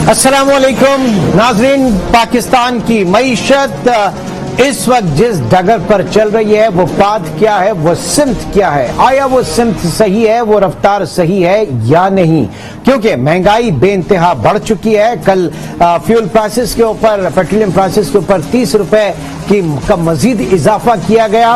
अस्सलामुअलैकुम नाजरीन, पाकिस्तान की मईशत इस वक्त जिस डगर पर चल रही है वो पाथ क्या है, वो सिमत क्या है, आया वो सिमत सही है, वो रफ्तार सही है या नहीं। क्योंकि महंगाई बेइंतहा बढ़ चुकी है। कल फ्यूल प्राइसेस के ऊपर, पेट्रोलियम प्राइसेस के ऊपर 30 रुपए का मजीद इजाफा किया गया।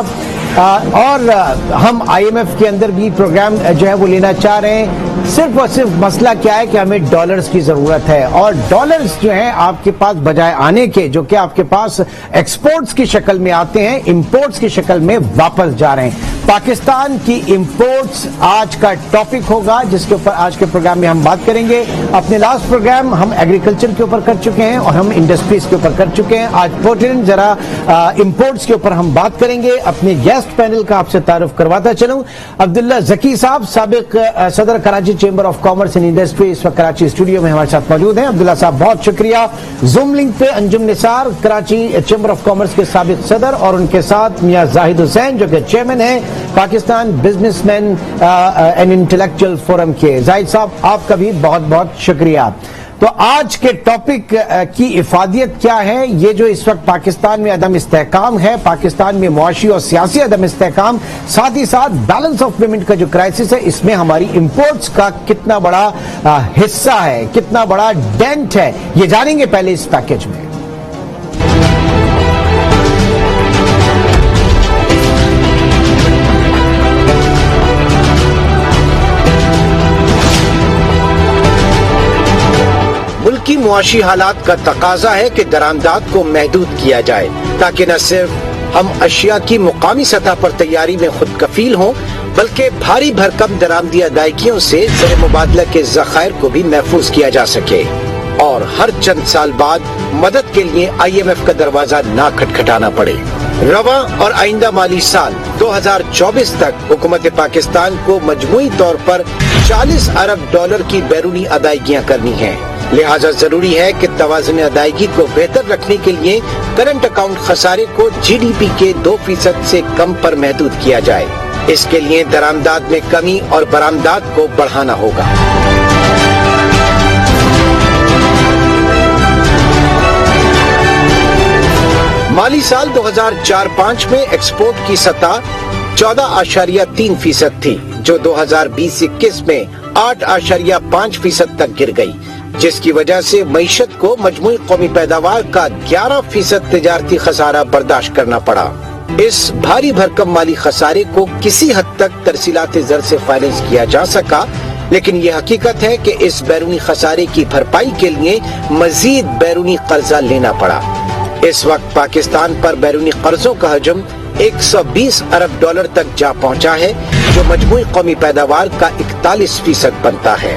और हम IMF के अंदर भी प्रोग्राम जो है वो लेना चाह रहे हैं। सिर्फ और सिर्फ मसला क्या है कि हमें डॉलर्स की जरूरत है, और डॉलर्स जो हैं आपके पास बजाय आने के, जो कि आपके पास एक्सपोर्ट्स की शक्ल में आते हैं, इंपोर्ट्स की शक्ल में वापस जा रहे हैं। पाकिस्तान की इंपोर्ट्स आज का टॉपिक होगा, जिसके ऊपर आज के प्रोग्राम में हम बात करेंगे। अपने लास्ट प्रोग्राम हम एग्रीकल्चर के ऊपर कर चुके हैं और हम इंडस्ट्रीज के ऊपर कर चुके हैं। आज पोर्टल जरा इंपोर्ट्स के ऊपर हम बात करेंगे। अपने गेस्ट पैनल का आपसे तारुफ करवाता चलूं। अब्दुल्ला जकी साहब, साबिक सदर Karachi chamber of commerce and industry, इस वक्त कराची स्टूडियो में हमारे साथ मौजूद हैं। अब्दुल्ला साहब बहुत शुक्रिया। जूम लिंक पे Anjum Nisar, Karachi chamber of commerce के साबिक सदर, और उनके साथ मियां जाहिद हुसैन जो कि चेयरमैन है Pakistan businessman and intellectual forum के। जाहिद साहब आपका भी बहुत बहुत शुक्रिया। तो आज के टॉपिक की इफादियत क्या है, ये जो इस वक्त पाकिस्तान में अदम इस्तेहकाम है, पाकिस्तान में मुआशी और सियासी अदम इस्तेहकाम, साथ ही साथ बैलेंस ऑफ पेमेंट का जो क्राइसिस है, इसमें हमारी इंपोर्ट्स का कितना बड़ा हिस्सा है, कितना बड़ा डेंट है, ये जानेंगे पहले इस पैकेज में। मुल्की मुआशी हालात का तकाजा है कि दरामदात को महदूद किया जाए, ताकि न सिर्फ हम अशिया की मुकामी सतह पर तैयारी में खुद कफील हों, बल्कि भारी भरकम दरामदी अदायगियों से ज़र मुबादला के ज़खायर को भी महफूज किया जा सके, और हर चंद साल बाद मदद के लिए IMF का दरवाजा ना खटखटाना पड़े। रवा और आइंदा माली साल 2024 तक हुकूमत पाकिस्तान को मजमूई तौर पर 40 अरब डॉलर की बैरूनी अदायगियाँ करनी है। लिहाजा जरूरी है कि तवाज़ुन अदायगी को बेहतर रखने के लिए करंट अकाउंट खसारे को GDP के 2% से कम पर महदूद किया जाए। इसके लिए दरामदात में कमी और बरामदात को बढ़ाना होगा। माली साल 2004-05 में एक्सपोर्ट की सतह 14.3% थी, जो 2020-21 में 8.5% तक गिर गई, जिसकी वजह से मईशत को मजमूई कौमी पैदावार का 11% तिजारती खसारा बर्दाश्त करना पड़ा। इस भारी भरकम माली खसारे को किसी हद तक तरसीलात ज़र से फाइनेंस किया जा सका, लेकिन ये हकीकत है कि इस बैरूनी खसारे की भरपाई के लिए मजीद बैरूनी कर्जा लेना पड़ा। इस वक्त पाकिस्तान पर बैरूनी कर्जों का हजम 120 अरब डॉलर तक जा पहुंचा है, जो मजमूई कौमी पैदावार का 41% बनता है।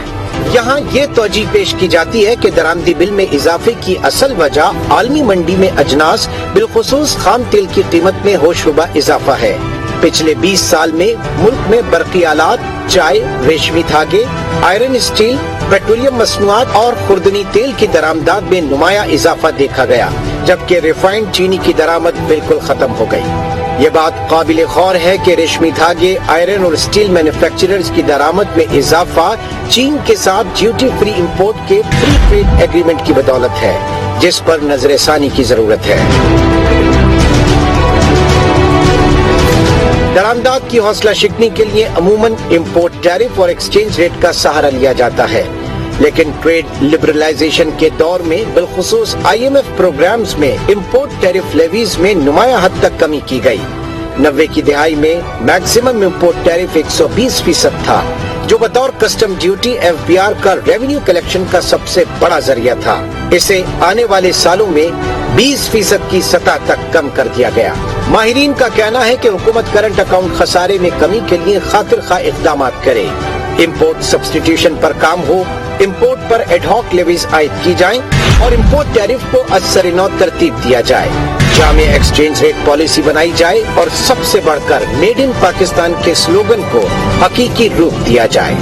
यहाँ ये तौजीह पेश की जाती है कि दरामदी बिल में इजाफे की असल वजह आलमी मंडी में अजनास, बिलखुसूस खाम तेल की कीमत में होशरुबा इजाफा है। पिछले 20 साल में मुल्क में बरकी आलात, चाय, रेशमी धागे, आयरन स्टील, पेट्रोलियम मसनूआत और खुर्दनी तेल की दरामदात में नुमाया इजाफा देखा गया, जबकि रिफाइंड चीनी की दरामद बिल्कुल खत्म हो गई। ये बात काबिल गौर है कि रेशमी धागे, आयरन और स्टील मैन्युफैक्चरर्स की दरामद में इजाफा चीन के साथ ड्यूटी फ्री इंपोर्ट के फ्री ट्रेड एग्रीमेंट की बदौलत है, जिस पर नजरसानी की जरूरत है। दरामदात की हौसला शिकनी के लिए अमूमन इंपोर्ट टैरिफ और एक्सचेंज रेट का सहारा लिया जाता है, लेकिन ट्रेड लिबरलाइजेशन के दौर में बिलखुसूस IMF प्रोग्राम्स में इंपोर्ट टैरिफ लेवीज में नुमाया हद तक कमी की गई। 90 की दिहाई में मैक्सिमम इंपोर्ट टैरिफ 120% था, जो बतौर कस्टम ड्यूटी FBR का रेवेन्यू कलेक्शन का सबसे बड़ा जरिया था। इसे आने वाले सालों में 20% की सतह तक कम कर दिया गया। माहिरीन का कहना है कि हुकूमत करंट अकाउंट खसारे में कमी के लिए खातिर खा इक़दाम करे, इंपोर्ट सब्स्टिट्यूशन पर काम हो, इंपोर्ट पर एडहॉक लेवीज आयद की जाएं और इंपोर्ट टैरिफ को असर-ए-नौ तरतीब दिया जाए, जामे एक्सचेंज रेट पॉलिसी बनाई जाए और सबसे बढ़कर मेड इन पाकिस्तान के स्लोगन को हकीकी रूप दिया जाए।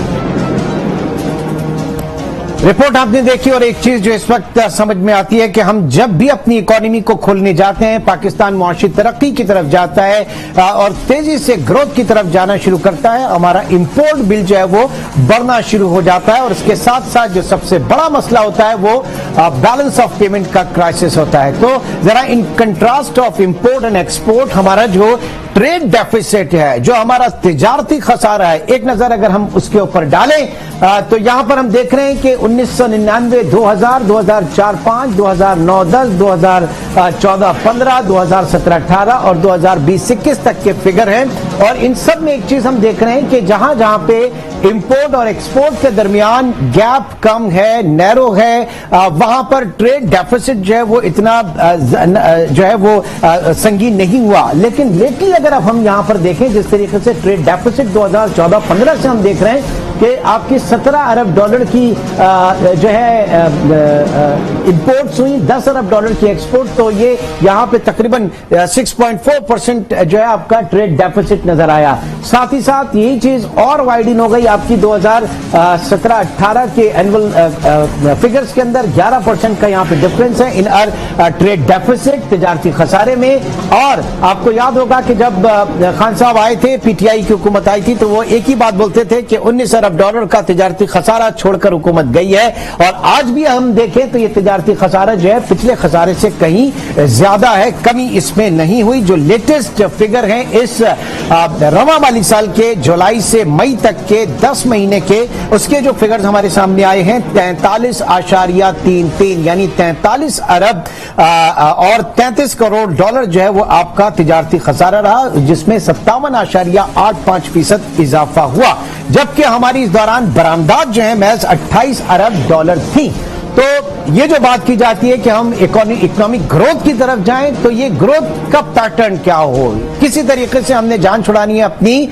रिपोर्ट आपने देखी और एक चीज जो इस वक्त समझ में आती है कि हम जब भी अपनी इकोनॉमी को खोलने जाते हैं, पाकिस्तान मुआशी तरक्की की तरफ जाता है और तेजी से ग्रोथ की तरफ जाना शुरू करता है, हमारा इंपोर्ट बिल जो है वो बढ़ना शुरू हो जाता है और इसके साथ साथ जो सबसे बड़ा मसला होता है वो बैलेंस ऑफ पेमेंट का क्राइसिस होता है। तो जरा in contrast of import and export हमारा जो ट्रेड डेफिसिट है, जो हमारा तिजारती खसारा है, एक नजर अगर हम उसके ऊपर डालें तो यहां पर हम देख रहे हैं कि 1999, 2000, 2004-05, 2009-10, 2014-15, 2017-18 और 2020-21 तक के फिगर हैं। और इन सब में एक चीज हम देख रहे हैं कि जहां जहां पे इंपोर्ट और एक्सपोर्ट के दरमियान गैप कम है, नैरो है, वहां पर ट्रेड डेफिसिट जो है वो इतना जो है वो संगीन नहीं हुआ। लेकिन लेटली अगर अब हम यहां पर देखें जिस तरीके से ट्रेड डेफिसिट 2014-15 से हम देख रहे हैं कि आपकी 17 अरब डॉलर की जो है इंपोर्ट्स हुई, 10 अरब डॉलर की एक्सपोर्ट, तो ये यहां पे तकरीबन 6.4% जो है आपका ट्रेड डेफिसिट नजर आया। साथ ही साथ यही चीज और वाइडन हो गई आपकी 2017-18 के एनुअल फिगर्स के अंदर 11% का यहां पे डिफरेंस है इन ट्रेड डेफिसिट, तिजारती खसारे में। और आपको याद होगा कि जब खान साहब आए थे, पीटीआई की हुकूमत आई थी, तो वो एक ही बात बोलते थे कि 19 अरब डॉलर का तिजारती खसारा छोड़कर हुकूमत गई है। और आज भी हम देखें तो ये तिजारती खसारा जो है पिछले खसारे से कहीं ज्यादा है, कमी इसमें नहीं हुई। जो लेटेस्ट फिगर है इस रवा माली साल के जुलाई से मई तक के 10 महीने के, उसके जो फिगर्स हमारे सामने आए हैं 43.33 यानी 43 अरब और 33 करोड़ डॉलर जो है वो आपका तिजारती खसारा रहा, जिसमें 57.85% इजाफा हुआ। जबकि हमारी इस दौरान बरामदात जो है महज 28 अरब डॉलर थी। तो ये जो बात की जाती है कि हम इकोनॉमिक ग्रोथ की तरफ जाएं, तो ये ग्रोथ का पैटर्न क्या हो, किसी तरीके से हमने जान छुड़ानी है, अपनी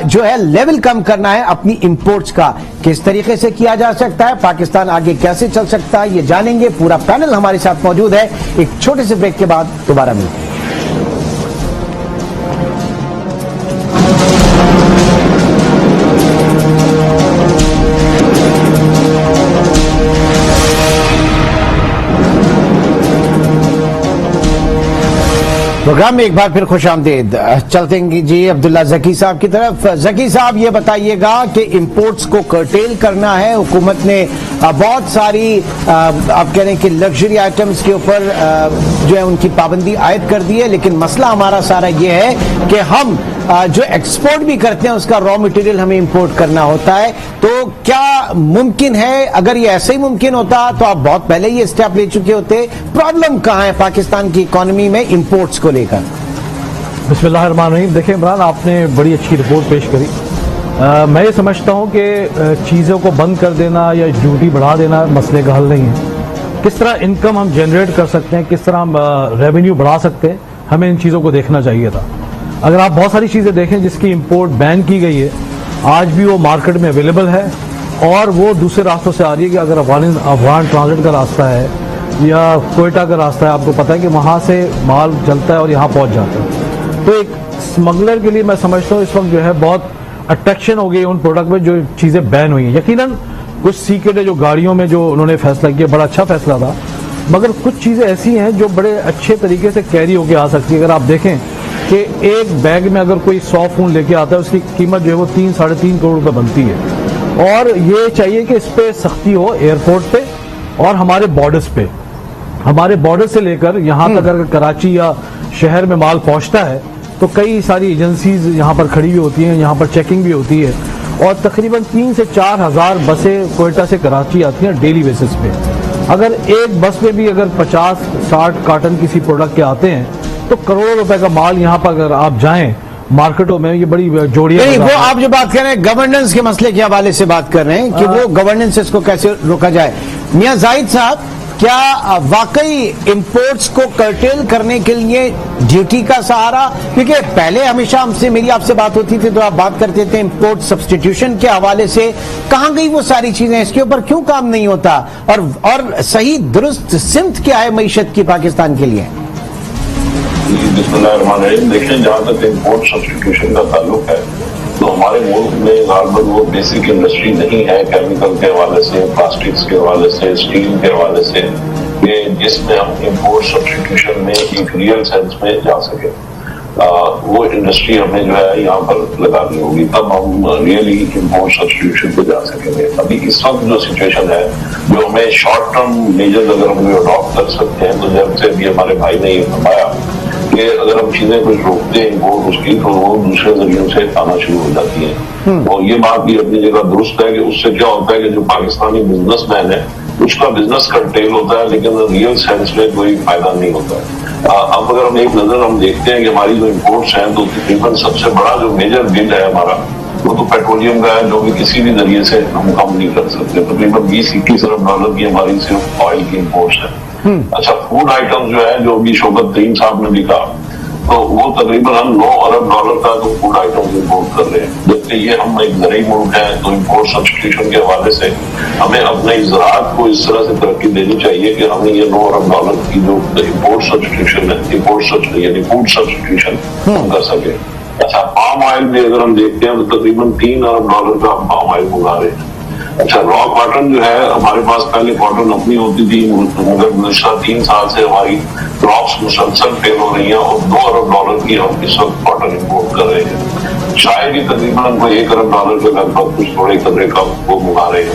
जो है लेवल कम करना है अपनी इंपोर्ट्स का। किस तरीके से किया जा सकता है, पाकिस्तान आगे कैसे चल सकता है, ये जानेंगे। पूरा पैनल हमारे साथ मौजूद है। एक छोटे से ब्रेक के बाद दोबारा मिलते हैं। प्रोग्राम में एक बार फिर खुशामदीद। चलते हैं जी अब्दुल्ला जकी साहब की तरफ। जकी साहब ये बताइएगा कि इंपोर्ट्स को कर्टेल करना है, हुकूमत ने बहुत सारी आप कह रहे हैं कि लग्जरी आइटम्स के ऊपर जो है उनकी पाबंदी आयद कर दी है, लेकिन मसला हमारा सारा ये है कि हम जो एक्सपोर्ट भी करते हैं उसका रॉ मटेरियल हमें इंपोर्ट करना होता है। तो क्या मुमकिन है, अगर ये ऐसे ही मुमकिन होता तो आप बहुत पहले ही स्टेप ले चुके होते। प्रॉब्लम कहाँ है पाकिस्तान की इकोनॉमी में इंपोर्ट्स को लेकर? बिस्मिल्लाहिर्रहमानिर्रहीम। देखिए इमरान, आपने बड़ी अच्छी रिपोर्ट पेश करी। मैं ये समझता हूँ कि चीज़ों को बंद कर देना या ड्यूटी बढ़ा देना मसले का हल नहीं है। किस तरह इनकम हम जनरेट कर सकते हैं, किस तरह हम रेवेन्यू बढ़ा सकते हैं, हमें इन चीज़ों को देखना चाहिए था। अगर आप बहुत सारी चीज़ें देखें जिसकी इंपोर्ट बैन की गई है, आज भी वो मार्केट में अवेलेबल है और वो दूसरे रास्तों से आ रही है। कि अगर अफगान ट्रांजिट का रास्ता है या कोयटा का रास्ता है, आपको पता है कि वहाँ से माल चलता है और यहाँ पहुँच जाता है। तो एक स्मगलर के लिए मैं समझता हूँ इस वक्त जो है बहुत अट्रैक्शन हो गई उन प्रोडक्ट में जो चीज़ें बैन हुई हैं। यकीनन कुछ सीक्रेट है जो गाड़ियों में जो उन्होंने फैसला किया, बड़ा अच्छा फैसला था, मगर कुछ चीज़ें ऐसी हैं जो बड़े अच्छे तरीके से कैरी होके आ सकती है। अगर आप देखें कि एक बैग में अगर कोई 100 फ़ोन लेके आता है, उसकी कीमत जो है वो 3-3.5 करोड़ रुपए बनती है। और ये चाहिए कि इस पर सख्ती हो एयरपोर्ट पे और हमारे बॉर्डर्स पे। हमारे बॉर्डर से लेकर यहाँ तक अगर कराची या शहर में माल पहुँचता है तो कई सारी एजेंसीज यहाँ पर खड़ी हुई होती हैं, यहाँ पर चेकिंग भी होती है और तकरीबन 3 से 4 हज़ार बसें कोयटा से कराची आती हैं डेली बेसिस पे। अगर एक बस में भी अगर 50-60 कार्टन किसी प्रोडक्ट के आते हैं तो करोड़ों रुपए का माल यहाँ पर अगर आप जाएं मार्केटों में, ये बड़ी जोड़ियां। नहीं, वो आप जो बात कर रहे हैं गवर्नेंस के मसले के हवाले से बात कर रहे हैं कि वो गवर्नेंस इसको कैसे रोका जाए। मियां जाहिद साहब, क्या वाकई इंपोर्ट्स को कर्टेल करने के लिए ड्यूटी का सहारा? क्योंकि पहले हमेशा हमसे मेरी आपसे बात होती थी तो आप बात करते थे इंपोर्ट सब्स्टिट्यूशन के हवाले से। कहां गई वो सारी चीजें? इसके ऊपर क्यों काम नहीं होता? और सही दुरुस्त सिमत क्या है मईशत की पाकिस्तान के लिए? बिस्मिल्लाहिर्रहमानिर्रहीम। देखिए, जहाँ तक इंपोर्ट सब्स्टिट्यूशन का ताल्लुक है तो हमारे मुल्क में लगभग वो बेसिक इंडस्ट्री नहीं है केमिकल के हवाले से, प्लास्टिक्स के हवाले से, स्टील के हवाले से, कि जिसमें हम इम्पोर्ट सब्स्टिट्यूशन में एक रियल सेंस में जा सके। वो इंडस्ट्री हमें जो है यहाँ पर लगानी होगी, तब हम रियली इम्पोर्ट सब्स्टिट्यूशन पे जा सकेंगे। अभी इस वक्त जो सिचुएशन है, जो हमें शॉर्ट टर्म मेजर्स अगर हम अडॉप्ट कर सकते हैं, तो जैसे भी हमारे भाई ने ये बताया कि अगर हम चीजें कुछ रोकते हैं इम्पोर्ट उसकी, तो वो दूसरे जरियों से आना शुरू हो जाती है। और ये बात भी अपनी जगह दुरुस्त है कि उससे क्या होता है कि जो पाकिस्तानी बिजनेसमैन है उसका बिजनेस कंटेल होता है, लेकिन रियल सेंस में कोई फायदा नहीं होता है। अब अगर हम एक नजर हम देखते हैं कि हमारी जो इम्पोर्ट्स हैं, तो तकरीबन सबसे बड़ा जो मेजर बिल है हमारा, वो तो पेट्रोलियम का है, जो भी किसी भी जरिए से हम कम नहीं कर सकते। तकरीबन 20-21 अरब डॉलर की हमारी सिर्फ ऑयल की इम्पोर्ट्स है। अच्छा, फूड आइटम जो है, जो भी शौकत तरीन साहब ने लिखा, तो वो तकरीबन हम 9 अरब डॉलर का तो फूड आइटम इम्पोर्ट कर रहे हैं। जबकि ये हम एक ज़रूरी मुल्क है, तो इम्पोर्ट सब्स्टिट्यूशन के हवाले से हमें अपने ज़राअत को इस तरह से तरक्की देनी चाहिए कि हमें ये 9 अरब डॉलर की जो इम्पोर्ट सब्स्टिट्यूशन है, यानी फूड सब्स्टिट्यूशन हम कर सके। अच्छा, पाम ऑयल में अगर हम देखते हैं तो तकरीबन 3 अरब डॉलर का हम पाम ऑयल मंगा रहे हैं। अच्छा, रॉ कॉटन जो है, हमारे पास पहले कॉटन अपनी होती थी, मगर गुज़श्ता 3 साल से हमारी क्रॉप्स मुसलसल फेल हो रही है और 2 अरब डॉलर की हम इस वक्त कॉटन इम्पोर्ट कर रहे हैं। चाय की तकरीबन हमको 1 अरब डॉलर के लगभग कुछ थोड़े कदरे का वो मंगा रहे हैं।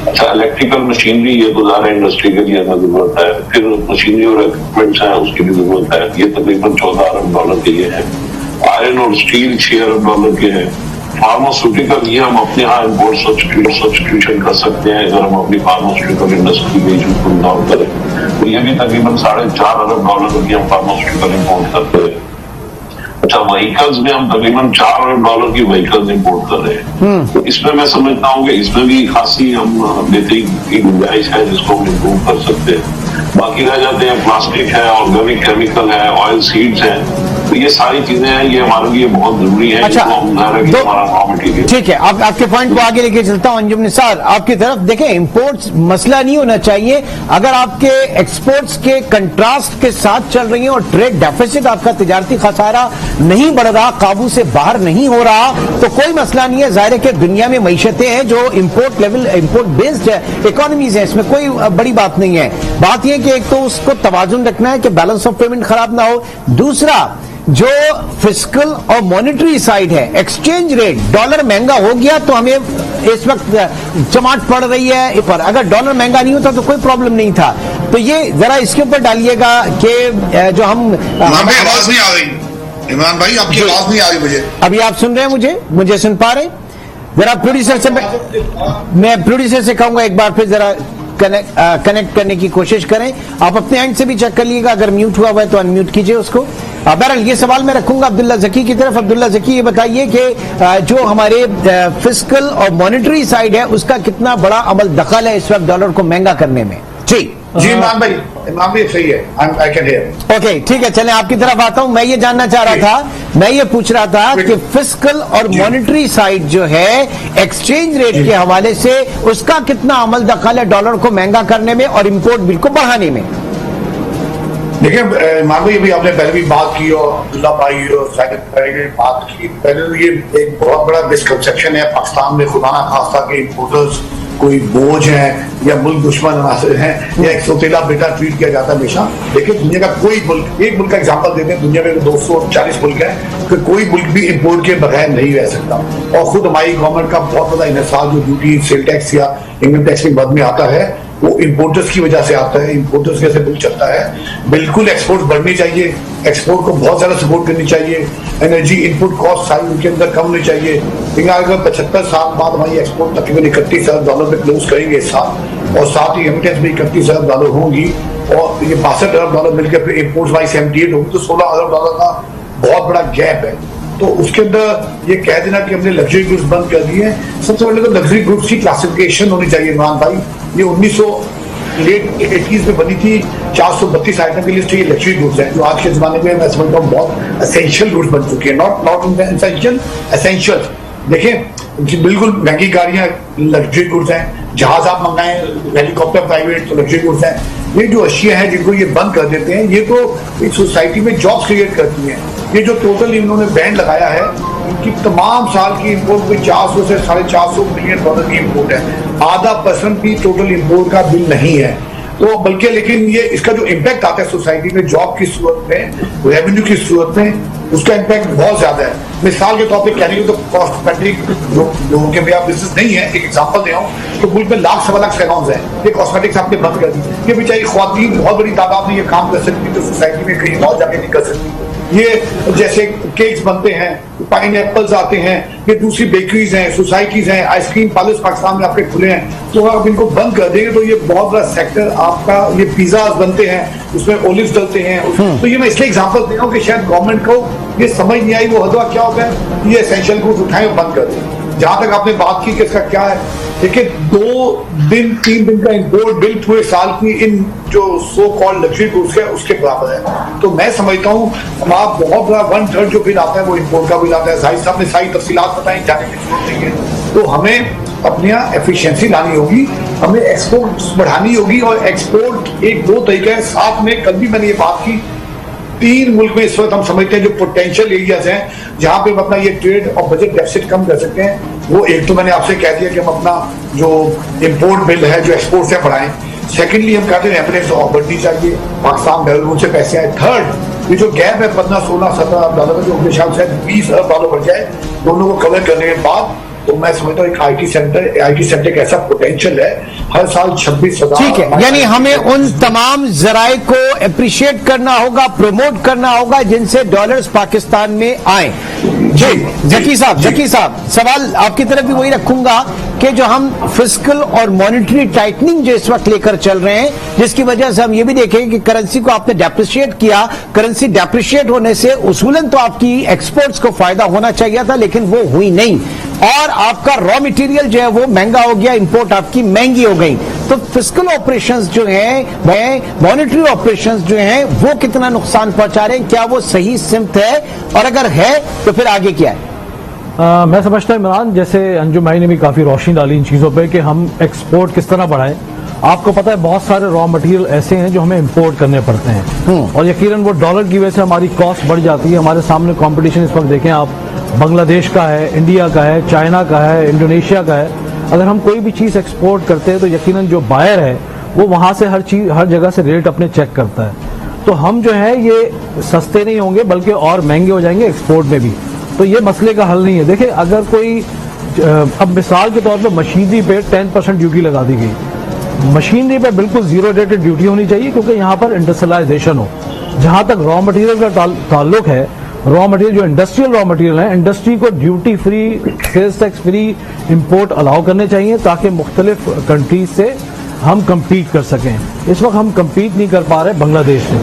अच्छा, इलेक्ट्रिकल मशीनरी, ये तो ज़्यादा इंडस्ट्री के लिए हमें जरूरत है। फिर मशीनरी और इक्विपमेंट्स हैं, उसकी भी जरूरत है, ये तकरीबन 14 अरब डॉलर के लिए है। आयरन और स्टील 6 अरब डॉलर के हैं। फार्मास्यूटिकल, ये हम अपने यहाँ इम्पोर्ट सब्स्टिट्यूशन कर सकते हैं अगर हम अपनी फार्मास्यूटिकल इंडस्ट्री में इसको डाउन करें, तो ये भी तकरीबन 4.5 अरब डॉलर की हम फार्मास्यूटिकल इम्पोर्ट करते हैं। अच्छा, व्हीकल्स में हम तकरीबन 4 अरब डॉलर की व्हीकल्स इम्पोर्ट कर रहे हैं। तो इसमें मैं समझता हूँ कि इसमें भी खासी हम बेहतरीन की गुंजाइश है जिसको हम इम्प्रूव कर सकते हैं। बाकी रह जाते हैं प्लास्टिक है, ऑर्गेनिक केमिकल है, ऑयल सीड्स हैं, तो ये सारी चीजें हैं, ये हमारे लिए बहुत जरूरी है। अच्छा, हमारा रॉ मटेरियल। ठीक है, आपके पॉइंट को आगे लेके चलता हूं। अंजुम निसार, आपकी तरफ देखें, इंपोर्ट्स मसला नहीं होना चाहिए। अगर आपके एक्सपोर्ट्स के कंट्रास्ट के साथ चल रही हैं और ट्रेड डेफिसिट, आपका तिजारती खसारा नहीं बढ़ रहा, काबू से बाहर नहीं हो रहा, तो कोई मसला नहीं है। जाहिर है कि दुनिया में मईशतें हैं जो import level, import based economies है, इसमें कोई बड़ी बात नहीं है। बात यह कि एक तो उसको तवाजुन रखना है कि बैलेंस ऑफ पेमेंट खराब ना हो। दूसरा, जो फिस्कल और मॉनेटरी साइड है, एक्सचेंज रेट, डॉलर महंगा हो गया तो हमें इस वक्त चमाट पड़ रही है, पर अगर डॉलर महंगा नहीं होता तो कोई प्रॉब्लम नहीं था। तो ये जरा इसके ऊपर डालिएगा कि जो हम आवाज नहीं आ रही, इमरान भाई आपकी आवाज नहीं आ रही मुझे। अभी आप सुन रहे हैं मुझे सुन पा रहे? जरा प्रोड्यूसर से मैं प्रोड्यूसर से कहूंगा एक बार फिर जरा कनेक्ट करने की कोशिश करें। आप अपने एंड से भी चेक कर लीजिएगा, अगर म्यूट हुआ है तो अनम्यूट कीजिए उसको। बहरहाल ये सवाल मैं रखूंगा अब्दुल्ला जकी की तरफ। अब्दुल्ला जकी, ये बताइए कि जो हमारे फिस्कल और मॉनेटरी साइड है, उसका कितना बड़ा अमल दखल है इस वक्त डॉलर को महंगा करने में? जी इमरान भाई सही है, आई कैन हियर। ओके, ठीक है, चलें आपकी तरफ आता हूं। मैं ये जानना चाह रहा था, मैं ये पूछ रहा था कि फिस्कल और मॉनेटरी साइड जो है एक्सचेंज रेट के हवाले से, उसका कितना अमल दखल है डॉलर को महंगा करने में और इंपोर्ट बिल को बढ़ाने में? देखिए इमरान भाई, अभी आपने पहले भी बात की और अब्दुल्ला भाई और साहिद भाई ने बात की। पहले तो ये एक बहुत बड़ा मिसकंसेप्शन है पाकिस्तान में, खुदा ना खास्ता के इम्पोर्टर्स कोई बोझ है या मुल्क दुश्मन हैं या एक सौतेला बेटा ट्रीट किया जाता है हमेशा। देखिए, दुनिया का कोई मुल्क, एक मुल्क का एग्जांपल देते हैं, दुनिया में 240 मुल्क है कि कोई मुल्क भी इम्पोर्ट के बगैर नहीं रह सकता। और खुद हमारी गवर्नमेंट का बहुत बड़ा इन्हिसार जो ड्यूटी, सेल टैक्स या इनकम टैक्स के मद में आता है, वो इम्पोर्टर्स की वजह से आता है। इम्पोर्टर्स कैसे मुल्क चलता है। बिल्कुल एक्सपोर्ट बढ़नी चाहिए, एक्सपोर्ट को बहुत ज्यादा सपोर्ट करनी चाहिए। एनर्जी इनपुट कॉस्ट सारी उनके अंदर कम होनी चाहिए। लेकिन अगर 75 साल बाद हमारी एक्सपोर्ट तकरीबन 31 अरब डॉलर में क्लोज करेंगे इस साल, और साथ ही रेमिटेंस भी 31 अरब डॉलर होंगी, और ये 62 अरब डॉलर मिलकर फिर इम्पोर्ट वाई 78 होगी, तो 16 अरब डॉलर का बहुत बड़ा गैप है। तो उसके अंदर ये कह देना कि हमने लग्जरी गुड्स बंद कर दिए, सबसे पहले तो लग्जरी गुड्स की क्लासिफिकेशन होनी चाहिए इमरान भाई। ये 1980s में बनी थी, 432 आइटम की लिस्ट। ये लग्जरी गुड्स है जो आज के जमाने में मैं समझता हूँ बहुत एसेंशियल गुड्स बन चुकी है, नॉट एसेंशियल, एसेंशियल। देखें, बिल्कुल महंगी गाड़ियां लग्जरी गुड्स हैं, जहाज आप मंगाएं, हेलीकॉप्टर प्राइवेट तो लग्जरी गुड्स हैं। ये जो अशिया हैं जिनको ये बंद कर देते हैं, ये तो एक सोसाइटी में जॉब क्रिएट करती हैं। ये जो टोटल इन्होंने बैन लगाया है, इनकी तमाम साल की इंपोर्ट कोई 400 से $450 मिलियन की इंपोर्ट है। आधा % भी टोटल इंपोर्ट का बिल नहीं है। तो बल्कि लेकिन ये इसका जो इम्पैक्ट आता है सोसाइटी में जॉब की सूरत में, रेवेन्यू की सूरत में, उसका इम्पैक्ट बहुत ज्यादा है। मिसाल के तौर पे कहने को तो कॉस्मेटिक लोगों के भी बिजनेस नहीं है, एक एग्जांपल दे रहा हूं, तो मुल्क में लाख सवा लाख सैलून्स हैं, ये कॉस्मेटिक्स आपने बंद कर दी। ये बेचारी ख्वातीन बहुत बड़ी तादाद में ये काम कर सकती है जो सोसाइटी में कहीं और जाके नहीं कर सकती। ये जैसे केक्स बनते हैं, पाइन एप्पल्स आते हैं, ये दूसरी बेकरीज हैं, सोसाइटीज हैं, आइसक्रीम पार्लर्स पाकिस्तान में आपके खुले हैं। तो अगर आप इनको बंद कर देंगे तो ये बहुत बड़ा सेक्टर आपका, ये पिज्जाज बनते हैं, उसमें ओलिव्स डलते हैं। तो ये मैं इसलिए एग्जांपल दे रहा हूँ कि शायद गवर्नमेंट को ये समझ नहीं आई वो हदवा क्या होता है, ये एसेंशियल गुड्स उठाएं और बंद कर दें। जहां तक आपने बात की कि इसका क्या है, देखिए 2-3 दिन का इंपोर्ट बिल पूरे साल की इन जो सो कॉल्ड लग्जरी गुड्स है उसके बराबर है। तो मैं समझता हूँ हमारा बहुत बड़ा 1/3 जो बिल आता है वो इंपोर्ट का बिल आता है। जाहिर साहब ने सारी तफसीलात बताई, जाने की जरूरत नहीं है। तो हमें अपने यहाँ एफिशिएंसी लानी होगी, हमें एक्सपोर्ट बढ़ानी होगी। और एक्सपोर्ट एक दो तरीका है, साथ में कल भी मैंने ये बात की, 3 मुल्क में इस वक्त हम समझते हैं जो पोटेंशियल एरियाज हैं जहां पे हम अपना ये ट्रेड और बजट डेफिसिट कम कर सकते हैं। वो एक तो मैंने आपसे कह दिया कि हम अपना जो इंपोर्ट बिल है जो एक्सपोर्ट से बढ़ाएं। सेकेंडली हम कहते हैं रेफरेंस और बढ़नी चाहिए, पाकिस्तान बैरून से पैसे आए। थर्ड, ये जो गैप है 15, 16, 17 अरब डॉलर का, जो उनके शायद 20 अरब डॉलर बढ़ जाए, दोनों को कवर करने के बाद तो मैं समझता हूँ एक आईटी सेक्टर एक ऐसा पोटेंशियल है, हर साल 26,000। ठीक है, यानी हमें उन तमाम जराए को अप्रिशिएट करना होगा, प्रमोट करना होगा जिनसे डॉलर्स पाकिस्तान में आए। जी जकी साहब सवाल आपकी तरफ भी वही रखूंगा कि जो हम फिस्कल और मॉनेटरी टाइटनिंग जो इस वक्त लेकर चल रहे हैं, जिसकी वजह से हम ये भी देखेंगे कि करेंसी को आपने डेप्रिशिएट किया, करेंसी डेप्रिशिएट होने से उसूलन तो आपकी एक्सपोर्ट्स को फायदा होना चाहिए था, लेकिन वो हुई नहीं और आपका रॉ मटेरियल जो है वो महंगा हो गया, इंपोर्ट आपकी महंगी हो गई। तो फिस्कल ऑपरेशंस जो हैं, मॉनेटरी ऑपरेशंस जो हैं, वो कितना नुकसान पहुंचा रहे हैं, क्या वो सही सिमत है, और अगर है तो फिर आगे क्या है? मैं समझता हूं इमरान, जैसे अंजुम भाई ने भी काफी रोशनी डाली इन चीजों पे कि हम एक्सपोर्ट किस तरह बढ़ाएं। आपको पता है बहुत सारे रॉ मटेरियल ऐसे हैं जो हमें इंपोर्ट करने पड़ते हैं और यकीनन वो डॉलर की वजह से हमारी कॉस्ट बढ़ जाती है। हमारे सामने कंपटीशन इस वक्त देखें आप, बांग्लादेश का है, इंडिया का है, चाइना का है, इंडोनेशिया का है। अगर हम कोई भी चीज एक्सपोर्ट करते हैं तो यकीनन जो बायर है वो वहां से हर जगह से रेट अपने चेक करता है। तो हम जो है ये सस्ते नहीं होंगे बल्कि और महंगे हो जाएंगे एक्सपोर्ट में भी। तो ये मसले का हल नहीं है। देखिए अगर कोई अब मिसाल के तौर पर मशीनरी पे 10% ड्यूटी लगा दी गई, मशीनरी पे बिल्कुल जीरो रेटेड ड्यूटी होनी चाहिए क्योंकि यहाँ पर इंडस्ट्रियलाइजेशन हो। जहां तक रॉ मटेरियल का ताल्लुक है, रॉ मटेरियल जो इंडस्ट्रियल रॉ मटेरियल है, इंडस्ट्री को duty free, sales tax free import allow करने चाहिए ताकि मुख्तलिफ कंट्रीज से हम कम्पीट कर सकें। इस वक्त हम कम्पीट नहीं कर पा रहे बांग्लादेश से।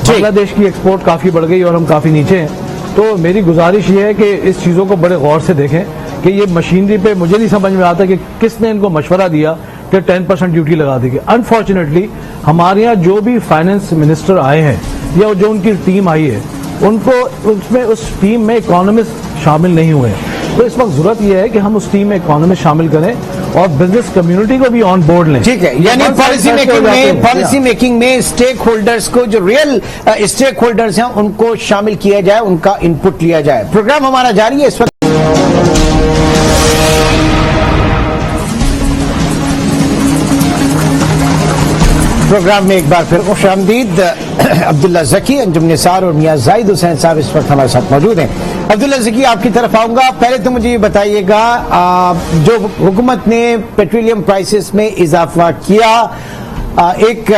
बांग्लादेश की एक्सपोर्ट काफी बढ़ गई और हम काफी नीचे हैं। तो मेरी गुजारिश ये है कि इस चीजों को बड़े गौर से देखें कि ये मशीनरी पे मुझे नहीं समझ में आता कि किसने इनको मशवरा दिया कि 10% ड्यूटी लगा देगी। अनफॉर्चुनेटली हमारे यहाँ जो भी फाइनेंस मिनिस्टर आए हैं या जो उनकी टीम आई है, उनको उसमें उस टीम में इकोनॉमिस्ट शामिल नहीं हुए। तो इस वक्त जरूरत यह है कि हम उस टीम में इकोनॉमिस्ट शामिल करें और बिजनेस कम्युनिटी को भी ऑन बोर्ड लें। ठीक है, यानी पॉलिसी मेकिंग में स्टेक होल्डर्स को, जो रियल स्टेक होल्डर्स हैं, उनको शामिल किया जाए, उनका इनपुट लिया जाए। प्रोग्राम हमारा जारी है इस वक्त। प्रोग्राम में एक बार फिर खुशामदीद। अब्दुल्ला जकी, अंजुम निसार और मियां जाहिद हुसैन साहब इस वक्त हमारे साथ मौजूद हैं। अब्दुल्ला जकी, आपकी तरफ आऊंगा। पहले तो मुझे ये बताइएगा, जो हुकूमत ने पेट्रोलियम प्राइसेस में इजाफा किया, एक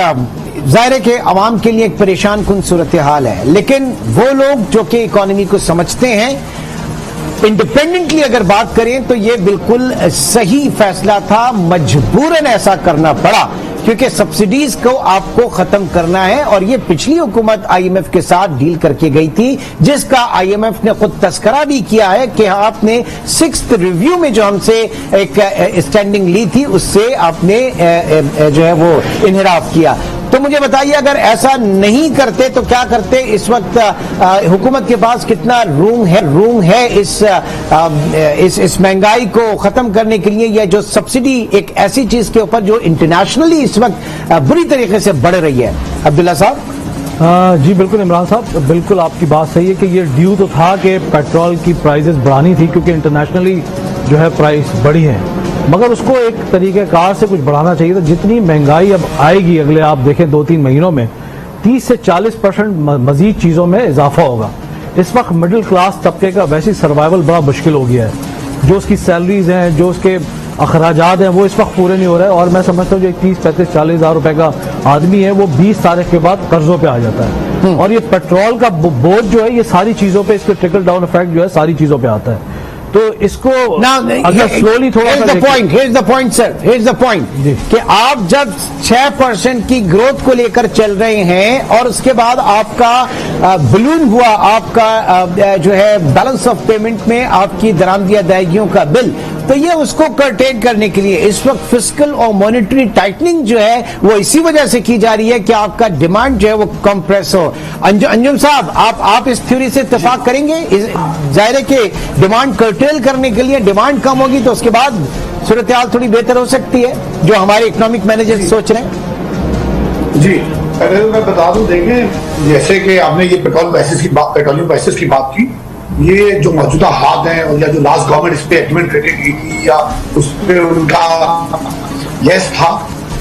जाहिर है कि अवाम के लिए एक परेशान कुन सूरत हाल है, लेकिन वो लोग जो कि इकोनॉमी को समझते हैं, इंडिपेंडेंटली अगर बात करें तो ये बिल्कुल सही फैसला था। मजबूरन ऐसा करना पड़ा क्योंकि सब्सिडीज को आपको खत्म करना है और ये पिछली हुकूमत आईएमएफ के साथ डील करके गई थी, जिसका आईएमएफ ने खुद तस्करा भी किया है कि आपने 6th रिव्यू में जो हमसे एक स्टैंडिंग ली थी उससे आपने जो है वो इनहराफ किया। तो मुझे बताइए, अगर ऐसा नहीं करते तो क्या करते? इस वक्त हुकूमत के पास कितना रूम है इस महंगाई को खत्म करने के लिए, या जो सब्सिडी एक ऐसी चीज के ऊपर जो इंटरनेशनली इस वक्त बुरी तरीके से बढ़ रही है? अब्दुल्ला साहब। जी बिल्कुल इमरान साहब, बिल्कुल आपकी बात सही है कि ये ड्यू तो था कि पेट्रोल की प्राइसेस बढ़ानी थी, क्योंकि इंटरनेशनली जो है प्राइस बढ़ी है, मगर उसको एक तरीक़ेकार से कुछ बढ़ाना चाहिए था। जितनी महंगाई अब आएगी अगले आप देखें 2-3 महीनों में 30 से 40% मजीद चीज़ों में इजाफा होगा। इस वक्त मिडिल क्लास तबके का वैसे सर्वाइवल बड़ा मुश्किल हो गया है। जो उसकी सैलरीज हैं, जो उसके अखराजात हैं, वो इस वक्त पूरे नहीं हो रहे। और मैं समझता हूँ जो 30-35-40 हज़ार रुपए का आदमी है वो 20 तारीख के बाद कर्जों पे आ जाता है। और ये पेट्रोल का बोझ जो है ये सारी चीज़ों पे, इसके ट्रिकल डाउन इफेक्ट जो है सारी चीज़ों पे आता है। तो इसको अगर स्लोली थोड़ा सा here's the point sir, here's the point कि आप जब 6% की ग्रोथ को लेकर चल रहे हैं और उसके बाद आपका बलून हुआ आपका जो है बैलेंस ऑफ पेमेंट में आपकी दरामदी अदायगियों का बिल, तो ये उसको कर्टेन करने के लिए इस वक्त फिस्कल और मॉनेटरी टाइटनिंग जो है वो इसी वजह से की जा रही है कि आपका डिमांड जो है वो कंप्रेस हो। अंजुम साहब, आप इस थ्योरी से इत्तेफाक करेंगे? जाहिर है कि डिमांड कर्टेल करने के लिए डिमांड कम होगी तो उसके बाद सूरत हाल थोड़ी बेहतर हो सकती है, जो हमारे इकोनॉमिक मैनेजर सोच रहे हैं। जी पहले तो मैं बता दूं, देखें जैसे कि आपने ये पेट्रोलियम प्राइसेस की बात की, ये जो मौजूदा हाथ हैं और या जो लास्ट गवर्नमेंट इस पे एग्रीमेंट लेके की थी या उस पे उनका यस था,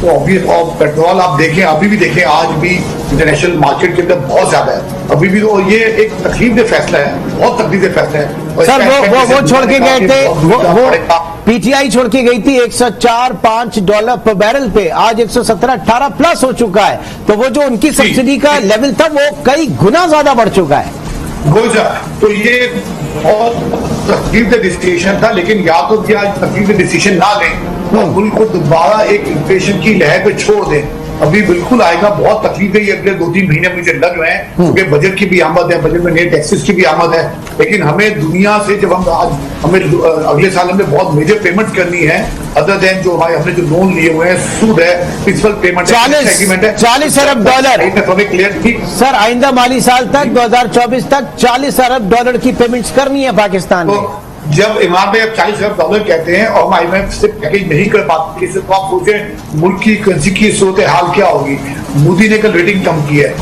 तो ऑब्वियस और पेट्रोल आप देखें अभी भी देखें आज भी इंटरनेशनल मार्केट के अंदर बहुत ज्यादा है अभी भी। तो ये एक तकलीफदेह फैसला है, बहुत तकलीफदेह फैसला है। सर वो छोड़ के गए थे, वो पीटीआई छोड़ के गई थी $104-5 पर बैरल पे, आज 117-18 प्लस हो चुका है। तो वो जो उनकी सब्सिडी का लेवल था वो कई गुना ज्यादा बढ़ चुका है। तो ये बहुत तकलीफदेह डिसीजन था, लेकिन या तो क्या तकलीफदेह डिसीजन ना लें और मुल्क को दोबारा एक इन्फ्लेशन की लहर पे छोड़ दें। अभी बिल्कुल आएगा, बहुत तकलीफ है ये अगले 2-3 महीने मुझे लग रहे हैं, क्योंकि बजट की भी आमद है, बजट में नए टैक्सेस की भी आमद है। लेकिन हमें दुनिया से जब हम आज हमें अगले साल हमें बहुत मेजर पेमेंट करनी है, अदर देन जो हमने जो लोन लिए हुए हैं, सूद है, प्रिंसिपल पेमेंट है, 40 अरब डॉलर। सर आइंदा माली साल तक 2024 तक $40 अरब की पेमेंट्स करनी है पाकिस्तान में। जब इमाम भाई अब $40 अरब कहते हैं और हम IMF से पैकेज नहीं कर पाते, तो आप सोचें मुल्क की करेंसी की सूरत हाल क्या होगी। मोदी ने कल रेटिंग कम की है।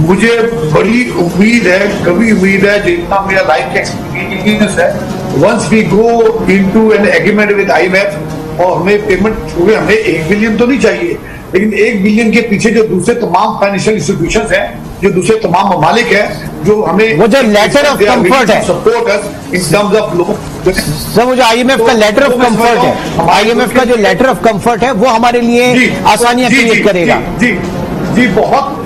मुझे बड़ी उम्मीद है, कभी उम्मीद है, जितना मेरा लाइफ का एक्सपीरियंस है, once we go into an agreement with IMF और हमें पेमेंट हुए, हमें 1 बिलियन तो नहीं चाहिए, लेकिन 1 बिलियन के पीछे जो दूसरे तमाम फाइनेंशियल इंस्टीट्यूशंस हैं, जो दूसरे तमाम ममालिक हैं, जो हमें वो जो लेटर ऑफ कंफर्ट है, support in terms of loan, sir वो जो IMF का लेटर ऑफ कंफर्ट है, IMF का जो लेटर ऑफ कंफर्ट है वो हमारे लिए आसानियां क्रिएट करेगा। जी बहुत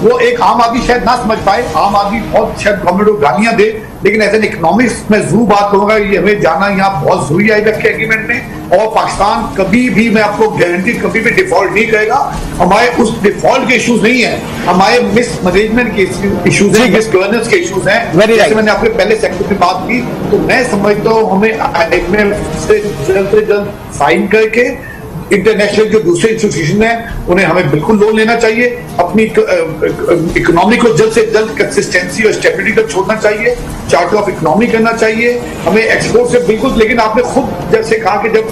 वो एक आम आदमी शायद ना समझ पाए, आम आदमी बहुत शायद गवर्नमेंट को गालियां दे, लेकिन एज एन इकोनॉमिक्स में जरूर बात करूंगा, ये हमें जाना यहाँ बहुत जरूरी है IMF के एग्रीमेंट में। और पाकिस्तान कभी भी, मैं आपको गारंटी, कभी भी डिफॉल्ट नहीं करेगा। हमारे उस डिफॉल्ट के इश्यूज नहीं है, हमारे मिस मैनेजमेंट के इश्यूज हैं, मिस गवर्नेंस के इश्यूज हैं। जैसे मैंने आपके पहले सेक्टर की बात की, तो मैं समझता हूँ हमें IMF से जल्द साइन करके इंटरनेशनल जो दूसरे इंस्टीट्यूशन हैं उन्हें हमें बिल्कुल लोन लेना चाहिए, अपनी इकोनॉमी को जल्द से जल्द कंसिस्टेंसी और स्टेबिलिटी तक छोड़ना चाहिए, चार्टर ऑफ इकोनॉमी करना चाहिए, हमें एक्सपोर्ट से बिल्कुल। लेकिन आपने खुद जैसे कहा कि जब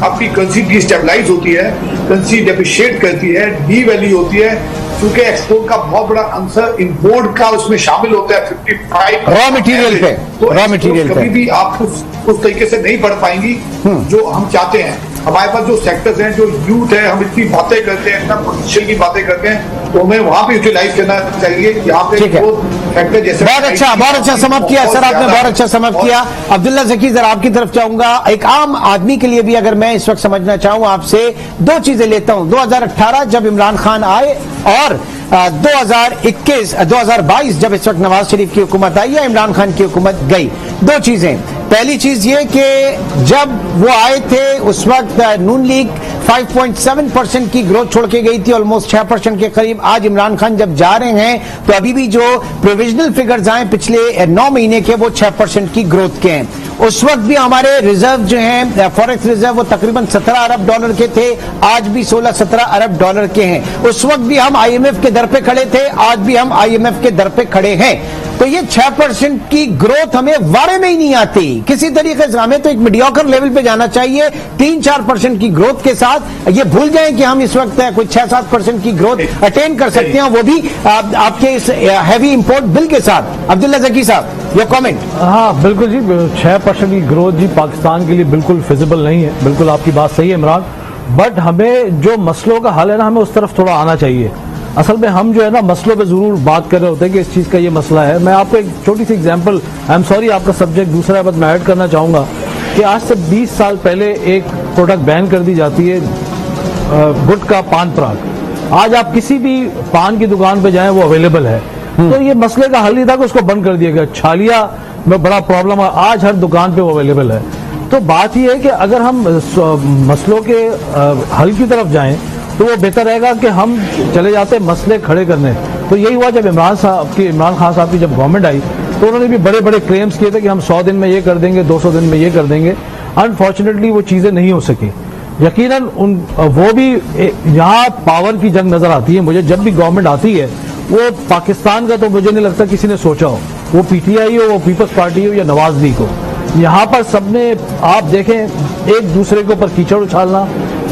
आपकी करेंसी डिस्टेबलाइज होती है, करेंसी डेप्रिशिएट करती है, डीवैल्यू होती है, क्योंकि एक्सपोर्ट का बहुत बड़ा आंसर इंपोर्ट का उसमें शामिल होता है 55 रॉ मटेरियल पे, तो रॉ मटेरियल कभी भी आप उस तरीके से नहीं बढ़ पाएंगी जो हम चाहते हैं। हमारे पास जो सेक्टर्स हैं, जो यूथ है, हम इतनी बातें करते हैं, इतना पोटेंशियल की बातें करते हैं, तो हमें वहां पे यूटिलाइज करना चाहिए। यहाँ पे फैक्टर जैसे बहुत अच्छा समाप्त किया सर, आपने बहुत अच्छा समाप्त किया। अब्दुल्ला ज़की, जरा आपकी तरफ चाहूंगा, एक आम आदमी के लिए भी अगर मैं इस वक्त समझना चाहूं आपसे, 2 चीजें लेता हूं। 2018 जब इमरान खान आए और 2022 जब इस वक्त नवाज शरीफ की हुकूमत आई या इमरान खान की हुकूमत गई, 2 चीजें। पहली चीज ये कि जब वो आए थे उस वक्त नून लीग 5.7% की ग्रोथ छोड़ के गई थी, ऑलमोस्ट 6% के करीब। आज इमरान खान जब जा रहे हैं तो अभी भी जो प्रोविजनल फिगर्स आए पिछले 9 महीने के, वो 6% की ग्रोथ के हैं। उस वक्त भी हमारे रिजर्व जो हैं, फॉरेक्स रिजर्व, वो तकरीबन $17 अरब के थे, आज भी $16-17 अरब के हैं। उस वक्त भी हम IMF के दर पे खड़े थे, आज भी हम IMF के दर पे खड़े हैं। तो ये 6% की ग्रोथ हमें वारे में ही नहीं आती किसी तरीके से। हमें तो एक मीडियोकर लेवल पे जाना चाहिए। 3-4% की ग्रोथ के साथ ये भूल जाएं कि हम इस वक्त कोई 6-7% की ग्रोथ अटेन कर सकते हैं, वो भी आपके इस हैवी इंपोर्ट बिल के साथ। अब्दुल्ला जकी साहब, योर कमेंट। हाँ बिल्कुल जी, 6% की ग्रोथ जी पाकिस्तान के लिए बिल्कुल फिजिबल नहीं है। बिल्कुल आपकी बात सही है इमरान, बट हमें जो मसलों का हल है ना, हमें उस तरफ थोड़ा आना चाहिए। असल में हम जो है ना मसलों पे जरूर बात कर रहे होते हैं कि इस चीज का ये मसला है। मैं आपको एक छोटी सी एग्जांपल, आई एम सॉरी आपका सब्जेक्ट दूसरा है, बट मैं ऐड करना चाहूंगा कि आज से 20 साल पहले एक प्रोडक्ट बैन कर दी जाती है, गुटखा पान पराग। आज आप किसी भी पान की दुकान पे जाएं वो अवेलेबल है। तो ये मसले का हल नहीं था कि उसको बंद कर दिया गया। छालिया में बड़ा प्रॉब्लम है, आज हर दुकान पे वो अवेलेबल है। तो बात यह है कि अगर हम मसलों के हल की तरफ जाएं तो वो बेहतर रहेगा कि हम चले जाते मसले खड़े करने। तो यही हुआ जब इमरान खान साहब की जब गवर्नमेंट आई तो उन्होंने भी बड़े बड़े क्लेम्स किए थे कि हम 100 दिन में ये कर देंगे, 200 दिन में ये कर देंगे। अनफॉर्चुनेटली वो चीजें नहीं हो सकी। यकीनन वो भी यहाँ पावर की जंग नजर आती है मुझे। जब भी गवर्नमेंट आती है वो पाकिस्तान का तो मुझे नहीं लगता किसी ने सोचा हो, वो पीटीआई हो, वो पीपल्स पार्टी हो या नवाज लीग हो। यहाँ पर सबने आप देखें एक दूसरे के ऊपर कीचड़ उछालना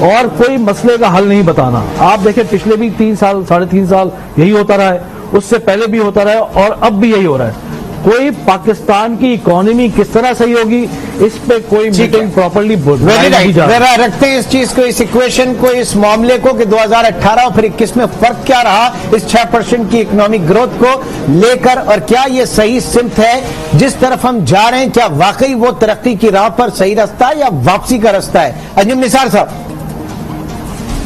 और कोई मसले का हल नहीं बताना। आप देखें पिछले भी 3 साल 3.5 साल यही होता रहा है, उससे पहले भी होता रहा है और अब भी यही हो रहा है। कोई पाकिस्तान की इकोनॉमी किस तरह सही होगी इस पे कोई मीटिंग प्रॉपर्ली रखते हैं इस चीज को, इस इक्वेशन को, इस मामले को कि 2018 और फिर 21 में फर्क क्या रहा इस 6% की इकोनॉमिक ग्रोथ को लेकर, और क्या ये सही सिमत है जिस तरफ हम जा रहे हैं? क्या वाकई वो तरक्की की राह पर सही रास्ता है या वापसी का रास्ता है? अंजुम निसार साहब।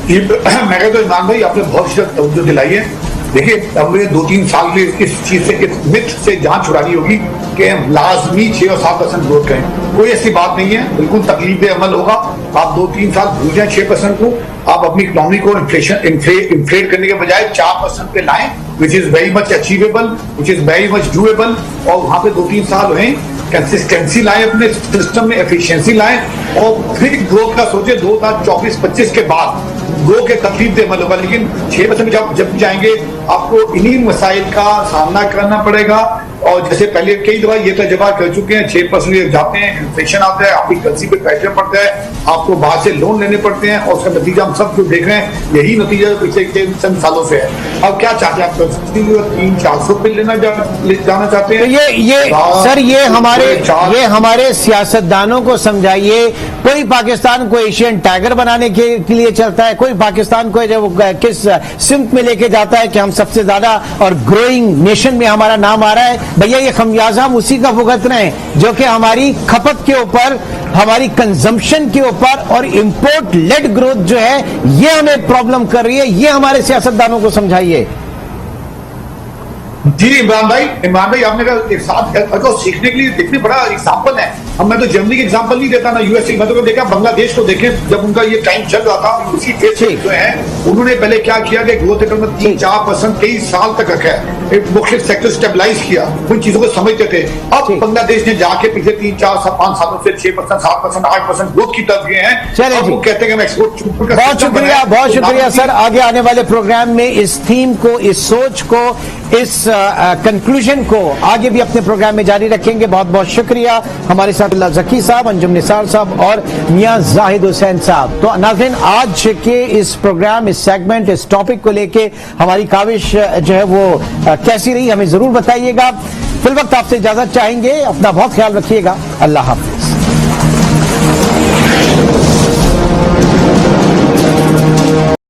मैं कहता हूं इमरान भाई आपने बहुत तवज्जो दिलाई है। देखिए अब 2-3 साल के इस चीज से, इस मिथ से जान छुड़ानी होगी कि हम लाजमी 6 और 7% ग्रोथ करें। कोई ऐसी बात नहीं है, बिल्कुल तकलीफ अमल होगा। आप 2-3 साल भूल जाए 6% को, आप अपनी इकोनॉमी को इन्फ्लेट करने के बजाय 4% पे लाएं, which is very much achievable, which is very much doable. और वहां पे 2-3 साल हुए कंसिस्टेंसी लाएं, अपने सिस्टम में एफिशिएंसी लाएं और फिर ग्रोथ का सोचे 2024-25 के बाद ग्रो के तकलीफ दे अमल होगा। लेकिन 6% जब जाएंगे आपको इन्हीं मसाइल का सामना करना पड़ेगा। और जैसे पहले कई दफा ये तजुर्बा कर चुके हैं, 6% जाते हैं, इन्फ्लेशन आता है, आपकी करेंसी पे प्रेशर पड़ता है, आपको बाहर से लोन लेने पड़ते हैं और उसका नतीजा हम सब जो देख रहे हैं यही नतीजा पिछले चंद सालों से है। अब क्या चाहते हैं आप? 300-400 पे जाना चाहते हैं? तो ये हमारे सियासतदानों को समझाइए। कोई पाकिस्तान को एशियन टाइगर बनाने के लिए चलता है, कोई पाकिस्तान को जब किस सिमत में लेके जाता है कि हम सबसे ज्यादा और ग्रोइंग नेशन में हमारा नाम आ रहा है। भैया ये खमियाजा हम उसी का भुगत रहे हैं जो कि हमारी खपत के ऊपर, हमारी कंजम्पशन के ऊपर और इंपोर्ट लेड ग्रोथ जो है ये हमें प्रॉब्लम कर रही है। ये हमारे सियासतदानों को समझाइए। जी इमरान भाई आपने कहा एक साथ अगर सीखने के लिए देखने बड़ा एग्जाम्पल है। अब मैं तो जर्मनी की एग्जाम्पल नहीं देता ना यूएसए, मैं तो देखा बांग्लादेश को देखें जब उनका ये टाइम चल रहा था उसी फेज से जो है उन्होंने पहले क्या किया कि ग्रोथ रेट में 3-4% कई साल तक रखा है, एक मुख्तलिफ सेक्टर स्टेबलाइज किया, उन चीजों को समझते थे। अब बांग्लादेश ने जाके पिछले 3-4-5 सालों से 6%, 7%, 8% ग्रोथ की तरफ गए हैं। चलिए जी, कहते हैं एक्सपोर्ट। बहुत शुक्रिया सर। आगे आने वाले प्रोग्राम में इस थीम को, इस सोच को, इस कंक्लूजन को आगे भी अपने प्रोग्राम में जारी रखेंगे। बहुत बहुत शुक्रिया हमारे साथ अब्दुल्ला जकी साहब, अंजुम निसार साहब और मियां जाहिद हुसैन साहब। तो नाज़रीन आज के इस प्रोग्राम, इस सेगमेंट, इस टॉपिक को लेके हमारी काविश जो है वो कैसी रही हमें जरूर बताइएगा। फिल वक्त आपसे इजाजत चाहेंगे। अपना बहुत ख्याल रखिएगा। अल्लाह हाफिज।